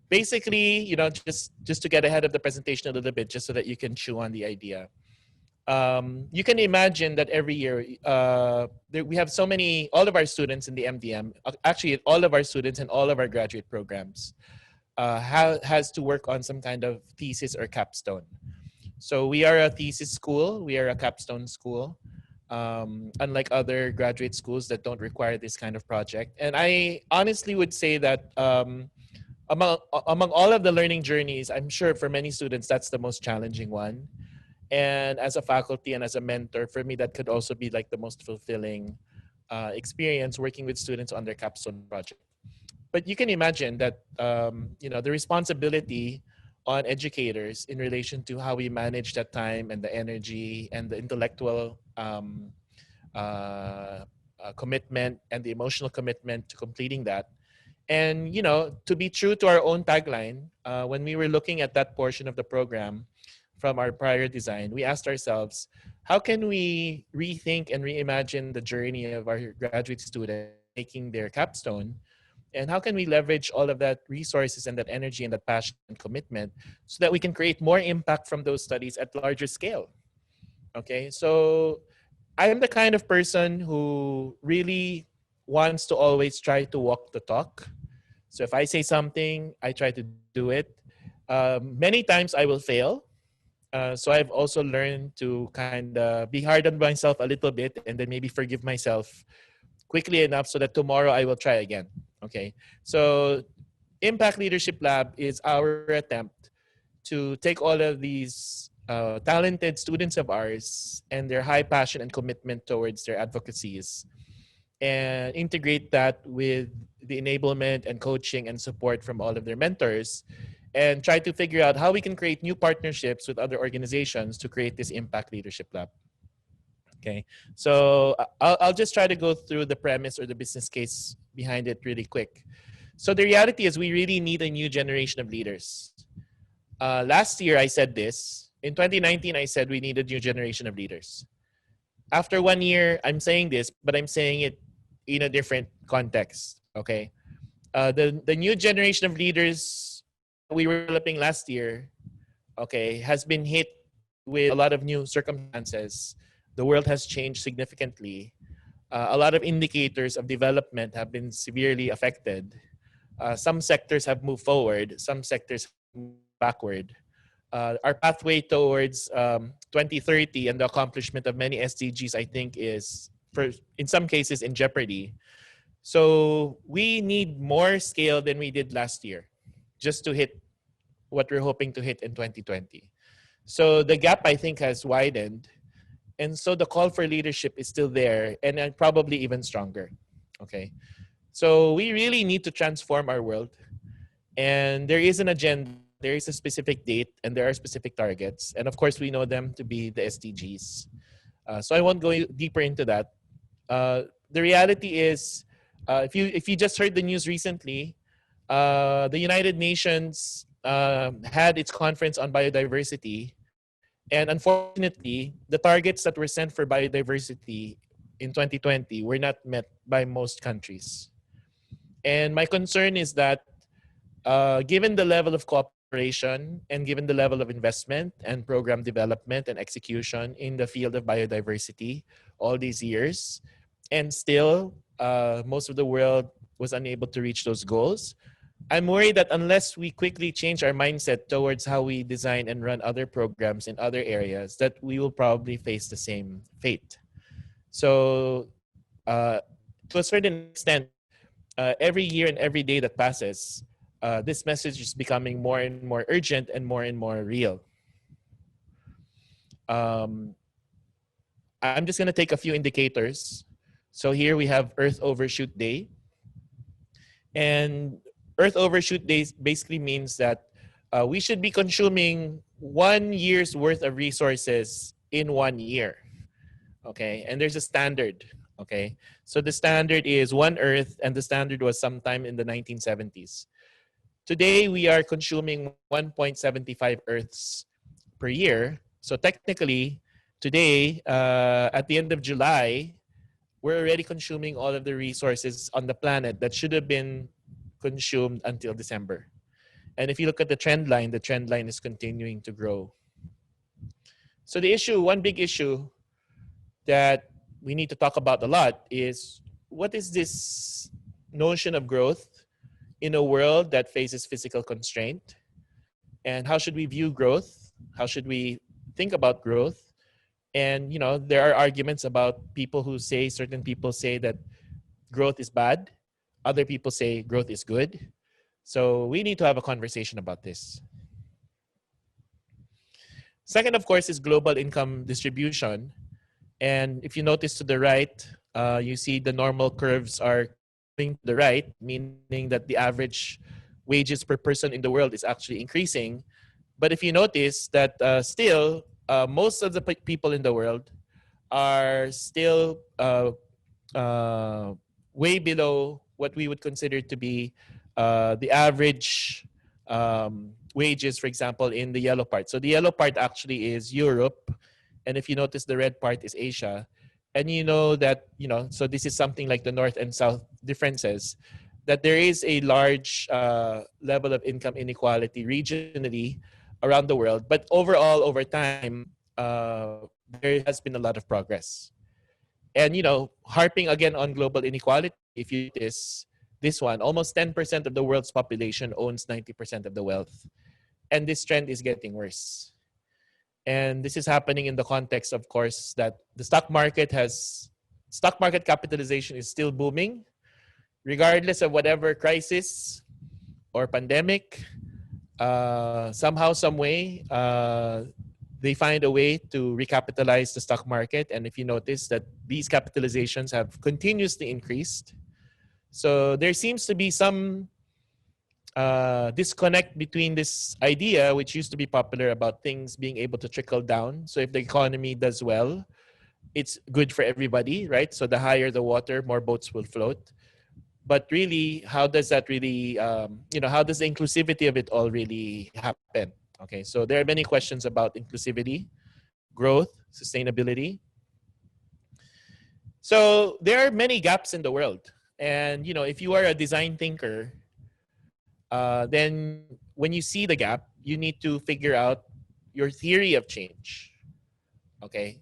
basically, just to get ahead of the presentation a little bit, just so that you can chew on the idea. You can imagine that every year we have so many, all of our students in the MDM, actually all of our students in all of our graduate programs has to work on some kind of thesis or capstone. So we are a thesis school, we are a capstone school, unlike other graduate schools that don't require this kind of project. And I honestly would say that among all of the learning journeys, I'm sure for many students that's the most challenging one. And as a faculty and as a mentor, for me, that could also be like the most fulfilling experience working with students on their capstone project. But you can imagine that the responsibility on educators in relation to how we manage that time and the energy and the intellectual commitment and the emotional commitment to completing that. And to be true to our own tagline, when we were looking at that portion of the program from our prior design, we asked ourselves, how can we rethink and reimagine the journey of our graduate students making their capstone? And how can we leverage all of that resources and that energy and that passion and commitment so that we can create more impact from those studies at larger scale? Okay, so I am the kind of person who really wants to always try to walk the talk. So if I say something, I try to do it. Many times I will fail. So I've also learned to kind of be hard on myself a little bit and then maybe forgive myself quickly enough so that tomorrow I will try again. Okay. So Impact Leadership Lab is our attempt to take all of these talented students of ours and their high passion and commitment towards their advocacies and integrate that with the enablement and coaching and support from all of their mentors and try to figure out how we can create new partnerships with other organizations to create this Impact Leadership Lab. Okay, so I'll just try to go through the premise or the business case behind it really quick. So the reality is we really need a new generation of leaders. Last year I said this. In 2019 I said we need a new generation of leaders. After 1 year I'm saying this, but I'm saying it in a different context. Okay, the new generation of leaders we were developing last year, okay, has been hit with a lot of new circumstances. The world has changed significantly. A lot of indicators of development have been severely affected. Some sectors have moved forward, some sectors have moved backward. Our pathway towards 2030 and the accomplishment of many SDGs, I think, is, in some cases, in jeopardy. So we need more scale than we did last year just to hit what we're hoping to hit in 2020. So the gap, I think, has widened. And so the call for leadership is still there and probably even stronger. Okay. So we really need to transform our world. And there is an agenda, there is a specific date, and there are specific targets. And of course, we know them to be the SDGs. So I won't go deeper into that. The reality is, if you just heard the news recently, the United Nations had its conference on biodiversity. And unfortunately, the targets that were set for biodiversity in 2020 were not met by most countries. And my concern is that given the level of cooperation and given the level of investment and program development and execution in the field of biodiversity all these years, and still most of the world was unable to reach those goals, I'm worried that unless we quickly change our mindset towards how we design and run other programs in other areas, that we will probably face the same fate. So to a certain extent, every year and every day that passes, this message is becoming more and more urgent and more real. I'm just going to take a few indicators. So here we have Earth Overshoot Day. And Earth Overshoot Day basically means that we should be consuming 1 year's worth of resources in 1 year. Okay, and there's a standard. Okay, so the standard is 1 Earth, and the standard was sometime in the 1970s. Today, we are consuming 1.75 Earths per year. So technically, today, at the end of July, we're already consuming all of the resources on the planet that should have been consumed until December. And if you look at the trend line is continuing to grow. So the issue, one big issue that we need to talk about a lot is, what is this notion of growth in a world that faces physical constraint? And how should we view growth? How should we think about growth? And there are arguments about people who say, certain people say that growth is bad. Other people say growth is good. So we need to have a conversation about this. Second, of course, is global income distribution. And if you notice to the right, you see the normal curves are going to the right, meaning that the average wages per person in the world is actually increasing. But if you notice that still, most of the people in the world are still way below what we would consider to be the average wages, for example, in the yellow part. So the yellow part actually is Europe. And if you notice, the red part is Asia. And so this is something like the North and South differences, that there is a large level of income inequality regionally around the world. But overall, over time, there has been a lot of progress. And, harping again on global inequality, if you notice this one, almost 10% of the world's population owns 90% of the wealth. And this trend is getting worse. And this is happening in the context, of course, that the stock market capitalization is still booming, regardless of whatever crisis or pandemic. Somehow, some way, they find a way to recapitalize the stock market. And if you notice that these capitalizations have continuously increased, so there seems to be some disconnect between this idea, which used to be popular, about things being able to trickle down. So if the economy does well, it's good for everybody, right? So the higher the water, more boats will float. But really, how does that really, how does the inclusivity of it all really happen? Okay, so there are many questions about inclusivity, growth, sustainability. So there are many gaps in the world. And, if you are a design thinker, then when you see the gap, you need to figure out your theory of change. Okay,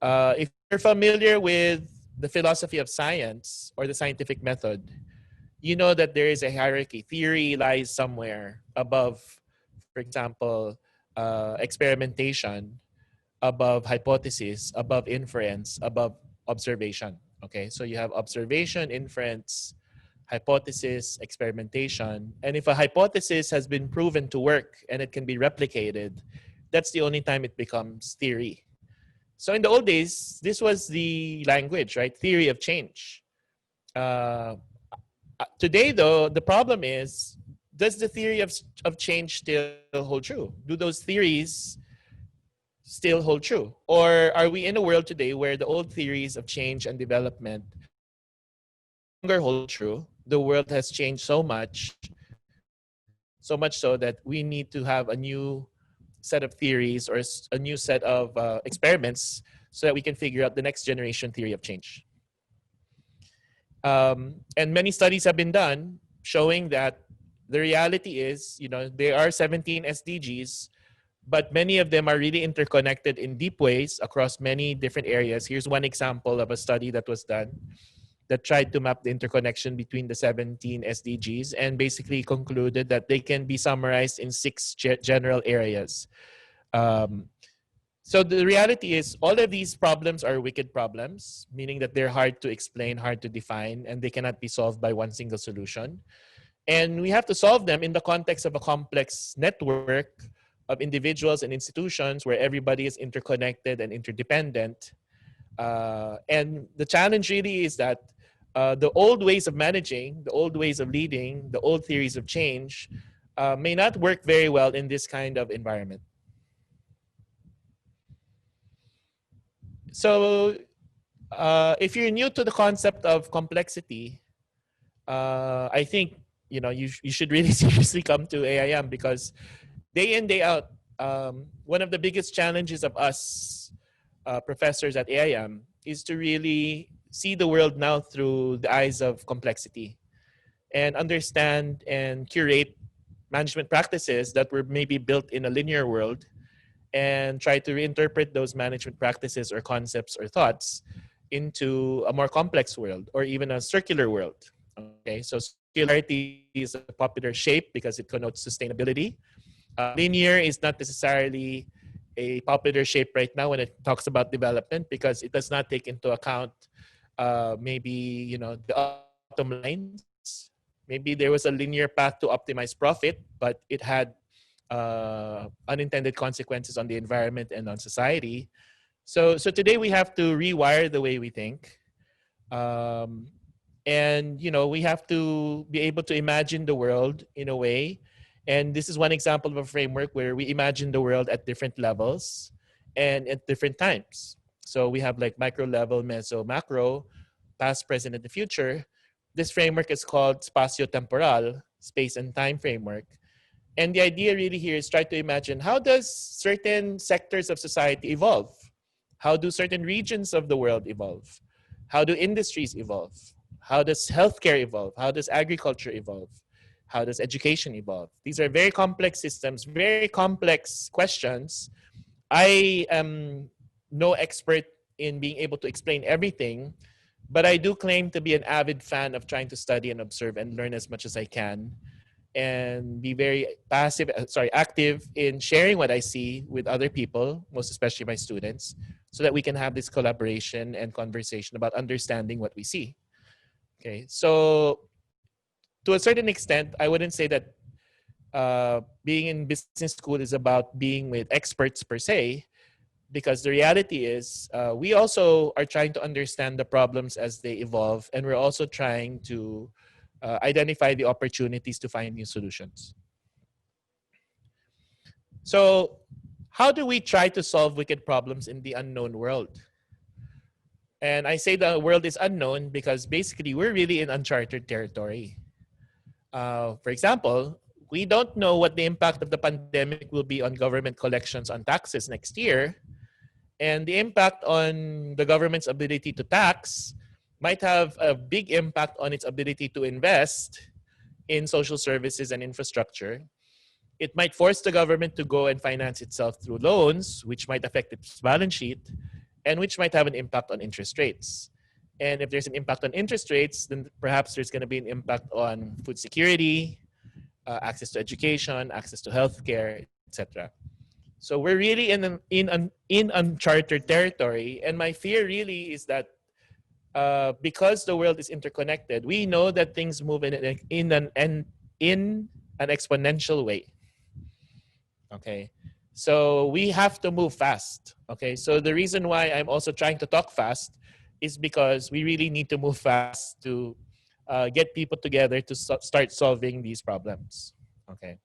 if you're familiar with the philosophy of science or the scientific method, you know that there is a hierarchy. Theory lies somewhere above, for example, experimentation, above hypothesis, above inference, above observation. Okay, so you have observation, inference, hypothesis, experimentation. And if a hypothesis has been proven to work and it can be replicated, that's the only time it becomes theory. So in the old days, this was the language, right? Theory of change. Today, though, the problem is, does the theory of change still hold true? Do those theories still hold true? Or are we in a world today where the old theories of change and development no longer hold true? The world has changed so much so that we need to have a new set of theories or a new set of experiments so that we can figure out the next generation theory of change. And many studies have been done showing that the reality is, there are 17 SDGs, but many of them are really interconnected in deep ways across many different areas. Here's one example of a study that was done that tried to map the interconnection between the 17 SDGs and basically concluded that they can be summarized in 6 general areas. So the reality is, all of these problems are wicked problems, meaning that they're hard to explain, hard to define, and they cannot be solved by one single solution. And we have to solve them in the context of a complex network of individuals and institutions where everybody is interconnected and interdependent. And the challenge really is that the old ways of managing, the old ways of leading, the old theories of change may not work very well in this kind of environment. So if you're new to the concept of complexity, I think you should really seriously come to AIM, because day in, day out, one of the biggest challenges of us professors at AIM is to really see the world now through the eyes of complexity and understand and curate management practices that were maybe built in a linear world and try to reinterpret those management practices or concepts or thoughts into a more complex world or even a circular world. Okay, so circularity is a popular shape because it connotes sustainability. Linear is not necessarily a popular shape right now when it talks about development because it does not take into account maybe the ultimate bottom lines. Maybe there was a linear path to optimize profit, but it had unintended consequences on the environment and on society. So today we have to rewire the way we think. Um, and we have to be able to imagine the world in a way, and this is one example of a framework where we imagine the world at different levels and at different times. So we have like micro level, meso, macro, past, present, and the future. This framework is called spatio-temporal, space and time framework. And the idea really here is try to imagine, how does certain sectors of society evolve? How do certain regions of the world evolve? How do industries evolve? How does healthcare evolve? How does agriculture evolve? How does education evolve? These are very complex systems, very complex questions. I am no expert in being able to explain everything, but I do claim to be an avid fan of trying to study and observe and learn as much as I can, and be very active in sharing what I see with other people, most especially my students, so that we can have this collaboration and conversation about understanding what we see. Okay, so to a certain extent, I wouldn't say that being in business school is about being with experts per se, because the reality is we also are trying to understand the problems as they evolve, and we're also trying to identify the opportunities to find new solutions. So how do we try to solve wicked problems in the unknown world? And I say the world is unknown because basically we're really in uncharted territory. For example, we don't know what the impact of the pandemic will be on government collections on taxes next year. And the impact on the government's ability to tax might have a big impact on its ability to invest in social services and infrastructure. It might force the government to go and finance itself through loans, which might affect its balance sheet, and which might have an impact on interest rates. And if there's an impact on interest rates, then perhaps there's going to be an impact on food security, access to education, access to healthcare, etc. So we're really in uncharted territory, and my fear really is that because the world is interconnected, we know that things move in an exponential way. Okay, so we have to move fast. Okay, so the reason why I'm also trying to talk fast is because we really need to move fast to get people together to start solving these problems. Okay.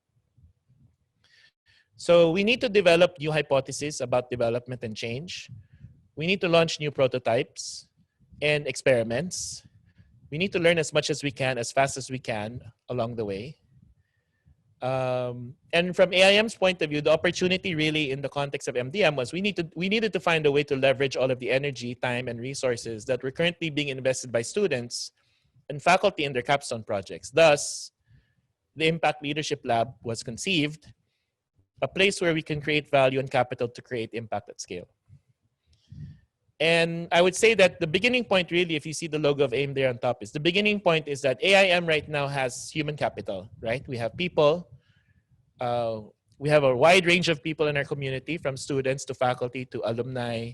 So we need to develop new hypotheses about development and change. We need to launch new prototypes and experiments. We need to learn as much as we can, as fast as we can along the way. And from AIM's point of view, the opportunity really in the context of MDM was we needed to find a way to leverage all of the energy, time, and resources that were currently being invested by students and faculty in their capstone projects. Thus, the Impact Leadership Lab was conceived, a place where we can create value and capital to create impact at scale. And I would say that the beginning point really, if you see the logo of AIM there on top, is the beginning point is that AIM right now has human capital, right? We have people. We have a wide range of people in our community, from students to faculty to alumni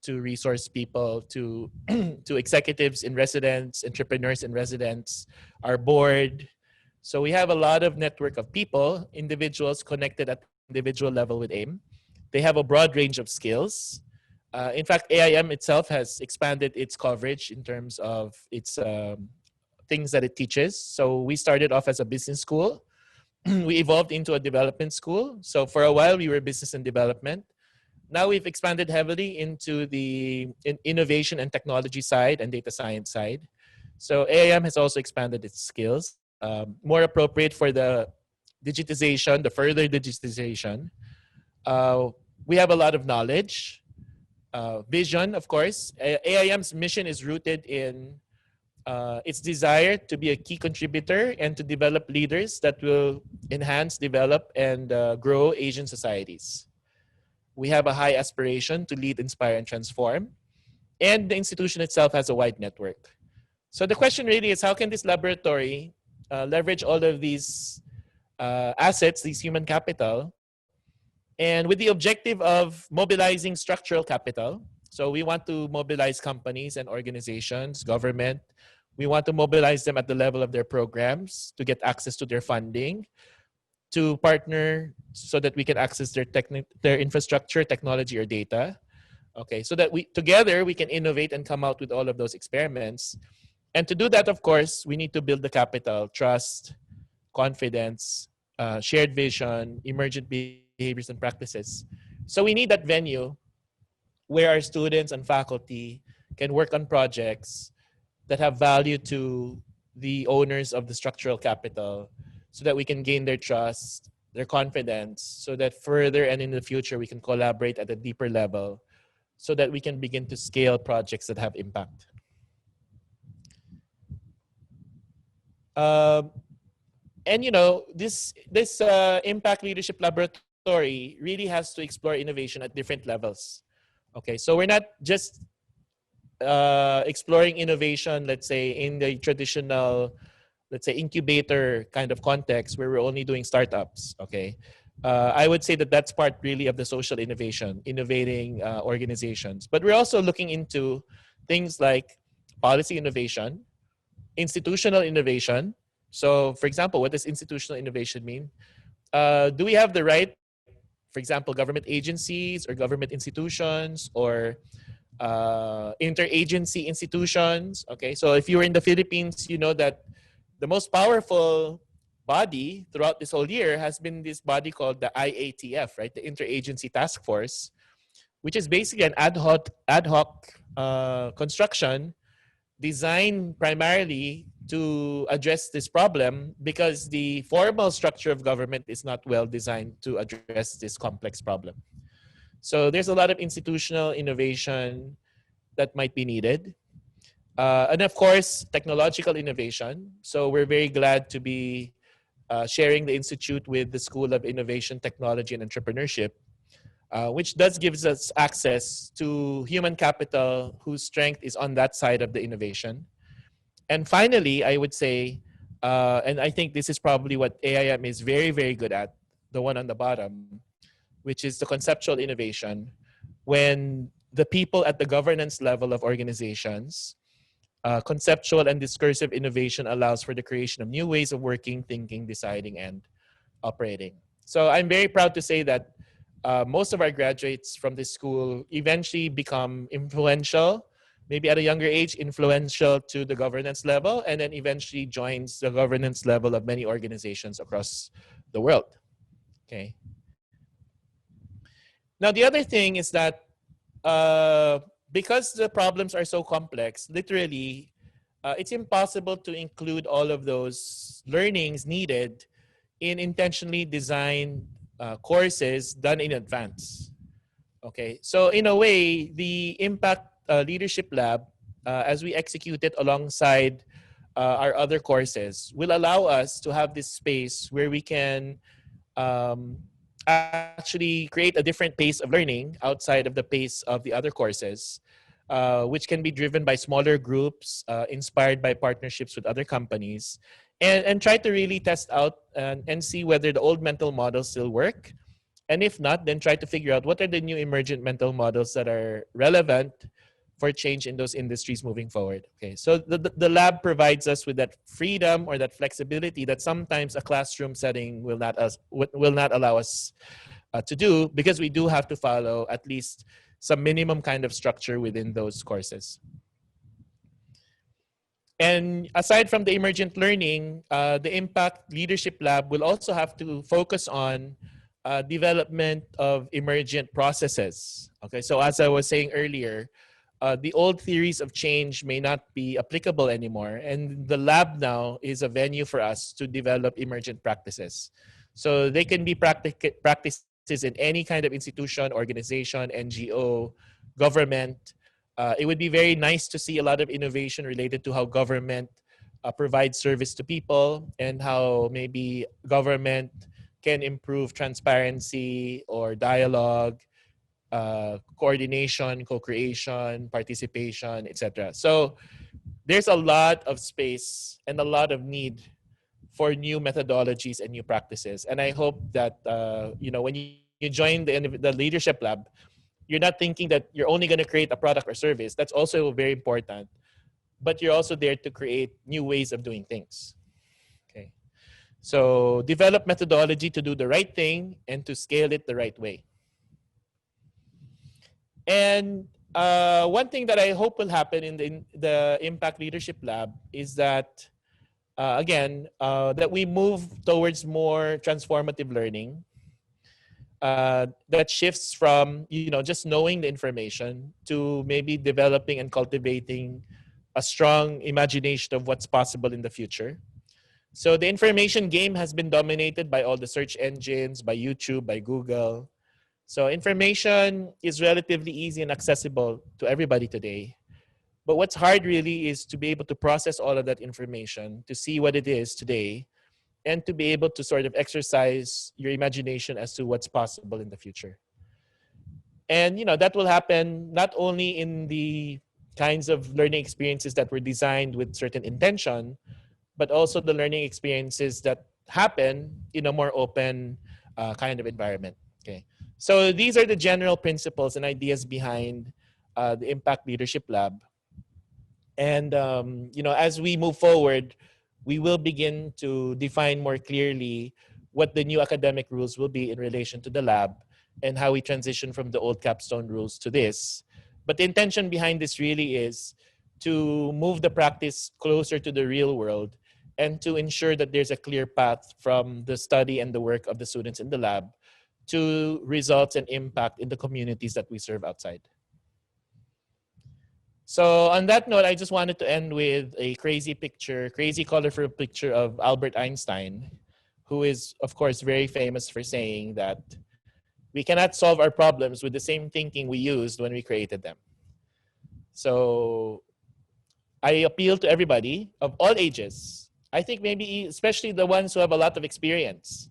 to resource people to to executives in residence, entrepreneurs in residence, our board. So we have a lot of network of people, individuals connected at individual level with AIM. They have a broad range of skills. In fact, AIM itself has expanded its coverage in terms of its things that it teaches. So we started off as a business school. We evolved into a development school. So for a while, we were business and development. Now we've expanded heavily into the innovation and technology side and data science side. So AIM has also expanded its skills, more appropriate for the digitization, the further digitization. We have a lot of knowledge, vision, of course. AIM's mission is rooted in its desire to be a key contributor and to develop leaders that will enhance, develop, and grow Asian societies. We have a high aspiration to lead, inspire, and transform. And the institution itself has a wide network. So the question really is, how can this laboratory leverage all of these assets, these human capital, and with the objective of mobilizing structural capital. So we want to mobilize companies and organizations, government. We want to mobilize them at the level of their programs to get access to their funding, to partner so that we can access their infrastructure, technology, or data. Okay, so that we together we can innovate and come out with all of those experiments. And to do that, of course, we need to build the capital, trust, confidence, shared vision, emergent behaviors and practices. So we need that venue where our students and faculty can work on projects that have value to the owners of the structural capital so that we can gain their trust, their confidence, so that further and in the future we can collaborate at a deeper level so that we can begin to scale projects that have impact. And you know, this impact leadership laboratory really has to explore innovation at different levels. Okay, so we're not just exploring innovation, let's say, in the traditional, let's say, incubator kind of context where we're only doing startups. Okay, I would say that that's part really of the social innovation, innovating organizations. But we're also looking into things like policy innovation, institutional innovation. So, for example, what does institutional innovation mean? Do we have the right, for example, government agencies or government institutions or interagency institutions? Okay, so if you were in the Philippines, you know that the most powerful body throughout this whole year has been this body called the IATF, right? The Interagency Task Force, which is basically an ad hoc construction designed primarily to address this problem because the formal structure of government is not well designed to address this complex problem. So there's a lot of institutional innovation that might be needed. And of course, technological innovation. So we're very glad to be sharing the Institute with the School of Innovation, Technology, and Entrepreneurship, which does gives us access to human capital whose strength is on that side of the innovation. And finally, I would say, and I think this is probably what AIM is very, very good at, the one on the bottom, which is the conceptual innovation, when the people at the governance level of organizations, conceptual and discursive innovation allows for the creation of new ways of working, thinking, deciding, and operating. So I'm very proud to say that most of our graduates from this school eventually become influential, maybe at a younger age, influential to the governance level, and then eventually joins the governance level of many organizations across the world. Okay. Now, the other thing is that because the problems are so complex, literally, it's impossible to include all of those learnings needed in intentionally designed courses done in advance. Okay, so in a way, the Impact Leadership Lab, as we execute it alongside our other courses, will allow us to have this space where we can actually create a different pace of learning outside of the pace of the other courses, which can be driven by smaller groups, inspired by partnerships with other companies, and try to really test out and see whether the old mental models still work. And if not, then try to figure out what are the new emergent mental models that are relevant for change in those industries moving forward. Okay, so the lab provides us with that freedom or that flexibility that sometimes a classroom setting will not allow us to do, because we do have to follow at least some minimum kind of structure within those courses. And aside from the emergent learning, the Impact Leadership Lab will also have to focus on development of emergent processes. Okay, so as I was saying earlier, the old theories of change may not be applicable anymore, and the lab now is a venue for us to develop emergent practices. So they can be practices in any kind of institution, organization, NGO, government, It would be very nice to see a lot of innovation related to how government provides service to people and how maybe government can improve transparency or dialogue, coordination, co-creation, participation, etc. So there's a lot of space and a lot of need for new methodologies and new practices. And I hope that when you join the leadership lab, you're not thinking that you're only going to create a product or service. That's also very important. But you're also there to create new ways of doing things. Okay. So develop methodology to do the right thing and to scale it the right way. And one thing that I hope will happen in the Impact Leadership Lab is that, that we move towards more transformative learning that shifts from just knowing the information to maybe developing and cultivating a strong imagination of what's possible in the future. So the information game has been dominated by all the search engines, by YouTube, by Google. So information is relatively easy and accessible to everybody today. But what's hard really is to be able to process all of that information, to see what it is today, and to be able to sort of exercise your imagination as to what's possible in the future. And that will happen not only in the kinds of learning experiences that were designed with certain intention, but also the learning experiences that happen in a more open kind of environment. Okay, so these are the general principles and ideas behind the Impact Leadership Lab. And as we move forward, we will begin to define more clearly what the new academic rules will be in relation to the lab and how we transition from the old capstone rules to this. But the intention behind this really is to move the practice closer to the real world and to ensure that there's a clear path from the study and the work of the students in the lab to results and impact in the communities that we serve outside. So on that note, I just wanted to end with a crazy colorful picture of Albert Einstein, who is, of course, very famous for saying that we cannot solve our problems with the same thinking we used when we created them. So I appeal to everybody of all ages. I think maybe especially the ones who have a lot of experience.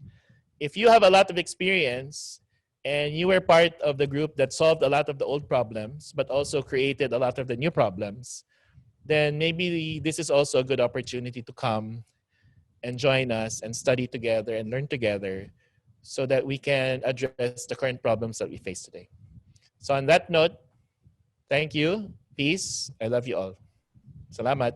If you have a lot of experience and you were part of the group that solved a lot of the old problems, but also created a lot of the new problems, then maybe this is also a good opportunity to come and join us and study together and learn together so that we can address the current problems that we face today. So on that note, thank you. Peace. I love you all. Salamat.